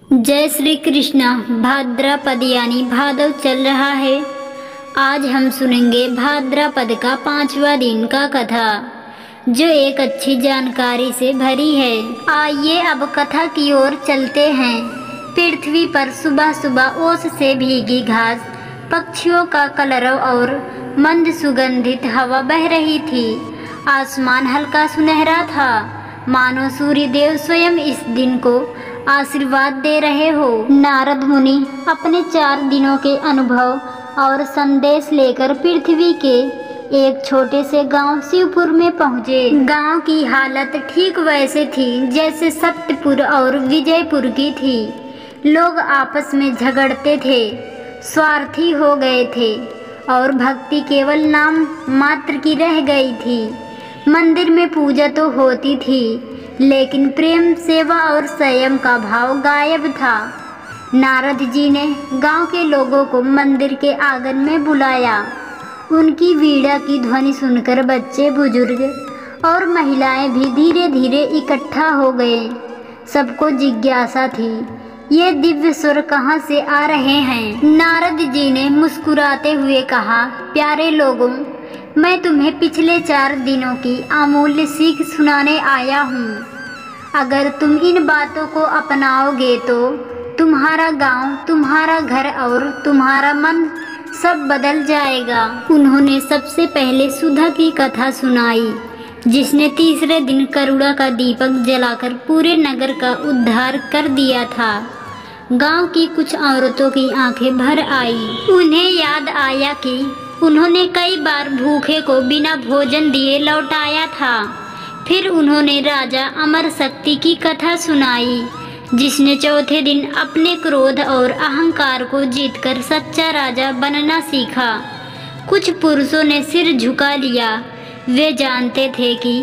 जय श्री कृष्णा। भाद्रपद यानी भादव चल रहा है। आज हम सुनेंगे भाद्रपद का 5वां दिन का कथा, जो एक अच्छी जानकारी से भरी है। आइए अब कथा की ओर चलते हैं। पृथ्वी पर सुबह सुबह ओस से भीगी घास, पक्षियों का कलरव और मंद सुगंधित हवा बह रही थी। आसमान हल्का सुनहरा था, मानो सूर्य देव स्वयं इस दिन को आशीर्वाद दे रहे हो। नारद मुनि अपने 4 दिनों के अनुभव और संदेश लेकर पृथ्वी के एक छोटे से गांव शिवपुर में पहुँचे। गांव की हालत ठीक वैसे थी जैसे सत्यपुर और विजयपुर की थी। लोग आपस में झगड़ते थे, स्वार्थी हो गए थे और भक्ति केवल नाम मात्र की रह गई थी। मंदिर में पूजा तो होती थी, लेकिन प्रेम, सेवा और संयम का भाव गायब था। नारद जी ने गांव के लोगों को मंदिर के आंगन में बुलाया। उनकी वीणा की ध्वनि सुनकर बच्चे, बुजुर्ग और महिलाएं भी धीरे धीरे इकट्ठा हो गए। सबको जिज्ञासा थी, ये दिव्य स्वर कहाँ से आ रहे हैं। नारद जी ने मुस्कुराते हुए कहा, प्यारे लोगों, मैं तुम्हें पिछले 4 दिनों की अमूल्य सीख सुनाने आया हूँ। अगर तुम इन बातों को अपनाओगे तो तुम्हारा गांव, तुम्हारा घर और तुम्हारा मन सब बदल जाएगा। उन्होंने सबसे पहले सुधा की कथा सुनाई, जिसने तीसरे दिन करुणा का दीपक जलाकर पूरे नगर का उद्धार कर दिया था। गांव की कुछ औरतों की आंखें भर आई। उन्हें याद आया कि उन्होंने कई बार भूखे को बिना भोजन दिए लौटाया था। फिर उन्होंने राजा अमर शक्ति की कथा सुनाई, जिसने चौथे दिन अपने क्रोध और अहंकार को जीतकर सच्चा राजा बनना सीखा। कुछ पुरुषों ने सिर झुका लिया। वे जानते थे कि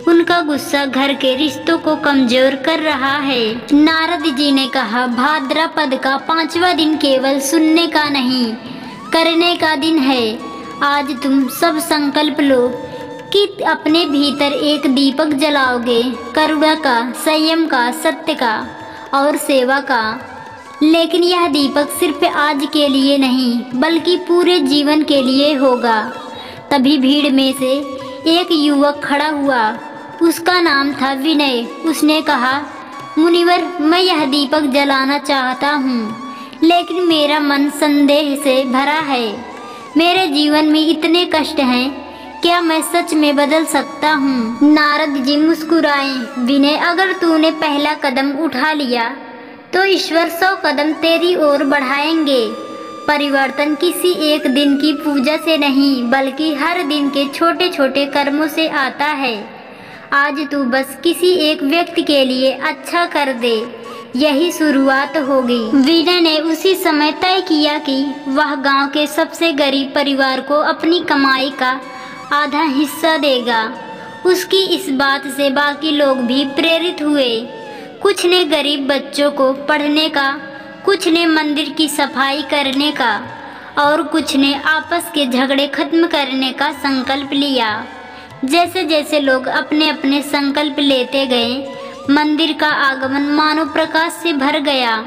उनका गुस्सा घर के रिश्तों को कमजोर कर रहा है। नारद जी ने कहा, भाद्रपद का 5वां दिन केवल सुनने का नहीं, करने का दिन है। आज तुम सब संकल्प लो कि अपने भीतर एक दीपक जलाओगे, करुणा का, संयम का, सत्य का और सेवा का। लेकिन यह दीपक सिर्फ आज के लिए नहीं, बल्कि पूरे जीवन के लिए होगा। तभी भीड़ में से एक युवक खड़ा हुआ। उसका नाम था विनय। उसने कहा, मुनिवर, मैं यह दीपक जलाना चाहता हूँ, लेकिन मेरा मन संदेह से भरा है। मेरे जीवन में इतने कष्ट हैं, क्या मैं सच में बदल सकता हूँ? नारद जी मुस्कुराए। विनय, अगर तूने पहला कदम उठा लिया तो ईश्वर 100 कदम तेरी ओर बढ़ाएंगे। परिवर्तन किसी एक दिन की पूजा से नहीं, बल्कि हर दिन के छोटे छोटे कर्मों से आता है। आज तू बस किसी एक व्यक्ति के लिए अच्छा कर दे, यही शुरुआत होगी। विनय ने उसी समय तय किया कि वह गांव के सबसे गरीब परिवार को अपनी कमाई का आधा हिस्सा देगा। उसकी इस बात से बाकी लोग भी प्रेरित हुए। कुछ ने गरीब बच्चों को पढ़ने का, कुछ ने मंदिर की सफाई करने का और कुछ ने आपस के झगड़े खत्म करने का संकल्प लिया। जैसे जैसे लोग अपने अपने संकल्प लेते गए, मंदिर का आंगन मानो प्रकाश से भर गया।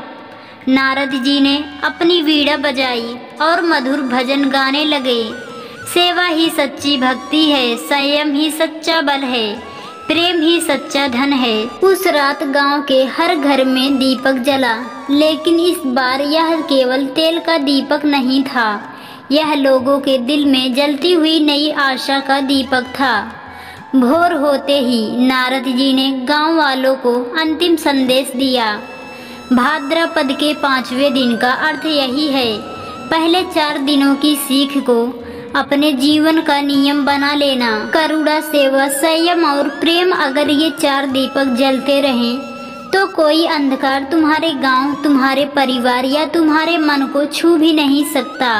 नारद जी ने अपनी वीणा बजाई और मधुर भजन गाने लगे। सेवा ही सच्ची भक्ति है, संयम ही सच्चा बल है, प्रेम ही सच्चा धन है। उस रात गांव के हर घर में दीपक जला, लेकिन इस बार यह केवल तेल का दीपक नहीं था। यह लोगों के दिल में जलती हुई नई आशा का दीपक था। भोर होते ही नारद जी ने गांव वालों को अंतिम संदेश दिया। भाद्रपद के 5वें दिन का अर्थ यही है। पहले 4 दिनों की सीख को अपने जीवन का नियम बना लेना। करुणा, सेवा, संयम और प्रेम, अगर ये 4 दीपक जलते रहें तो कोई अंधकार तुम्हारे गांव, तुम्हारे परिवार या तुम्हारे मन को छू भी नहीं सकता।